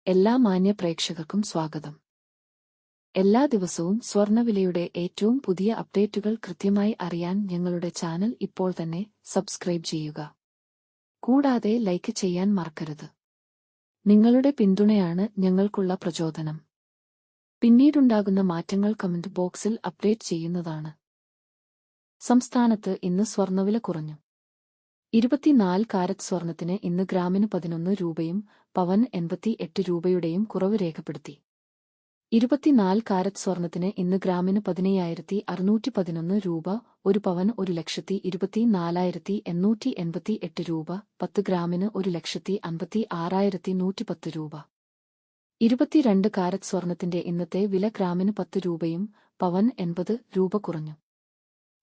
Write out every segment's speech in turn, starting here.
എല്ലാ മാന്യ പ്രേക്ഷകർക്കും സ്വാഗതം. എല്ലാ ദിവസവും സ്വർണ്ണവിലയുടെ ഏറ്റവും പുതിയ അപ്ഡേറ്റുകൾ കൃത്യമായി അറിയാൻ ഞങ്ങളുടെ ചാനൽ ഇപ്പോൾ തന്നെ സബ്സ്ക്രൈബ് ചെയ്യുക. കൂടാതെ ലൈക്ക് ചെയ്യാൻ മറക്കരുത്. നിങ്ങളുടെ പിന്തുണയാണ് ഞങ്ങൾക്കുള്ള പ്രചോദനം. പിന്നീടുണ്ടാകുന്ന മാറ്റങ്ങൾ കമന്റ് ബോക്സിൽ അപ്ഡേറ്റ് ചെയ്യുന്നതാണ്. സംസ്ഥാനത്ത് ഇന്ന് സ്വർണ്ണവില കുറഞ്ഞു. 24 കാരറ്റ് സ്വർണത്തിന് ഇന്ന് ഗ്രാമിന് 11 രൂപയും പവന് 88 രൂപയുടെയും കുറവ് രേഖപ്പെടുത്തി. 24 കാരറ്റ് സ്വർണത്തിന് ഇന്ന് ഗ്രാമിന് 15,611 രൂപ, ഒരു പവന് 1,24,888 രൂപ, 10 ഗ്രാമിന് 1,56,110 രൂപ. 22 കാരറ്റ് സ്വർണത്തിന്റെ ഇന്നത്തെ വില ഗ്രാമിന് 10 രൂപയും പവന് 80 രൂപ കുറഞ്ഞു.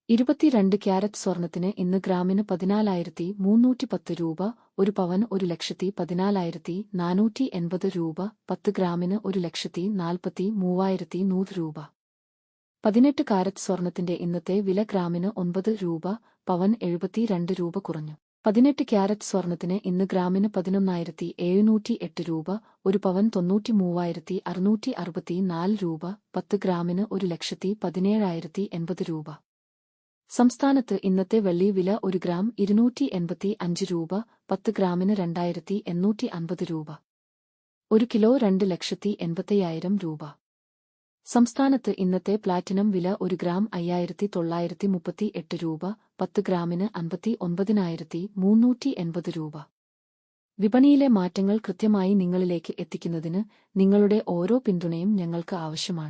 22 ക്യാരറ്റ് സ്വർണത്തിന് ഇന്ന് ഗ്രാമിന് 14,310 രൂപ, ഒരു പവന് 1,14,480 രൂപ, 10 ഗ്രാമിന് 1,43,100 രൂപ. 18 കാരറ്റ് സ്വർണത്തിന്റെ ഇന്നത്തെ വില ഗ്രാമിന് 9 രൂപ, പവന് 72 രൂപ കുറഞ്ഞു. 18 ക്യാരറ്റ് സ്വർണത്തിന് ഇന്ന് ഗ്രാമിന് 11,708 രൂപ, ഒരു പവൻ 93,664 രൂപ, 10 ഗ്രാമിന് 1,17,080 രൂപ. സംസ്ഥാനത്ത് ഇന്നത്തെ വെള്ളി വില 1 ഗ്രാം 285 രൂപ, 10 ഗ്രാമിന് 2,850 രൂപ. 1 കിലോ 2,80,000 രൂപ. സംസ്ഥാനത്ത് ഇന്നത്തെ പ്ലാറ്റിനം വില 1 ഗ്രാം 5,938 രൂപ, 10 ഗ്രാമിന് 59,380 രൂപ. വിപണിയിലെ മാറ്റങ്ങൾ കൃത്യമായി നിങ്ങളിലേക്ക് എത്തിക്കുന്നതിന് നിങ്ങളുടെ ഓരോ പിന്തുണയും ഞങ്ങൾക്ക് ആവശ്യമാണ്.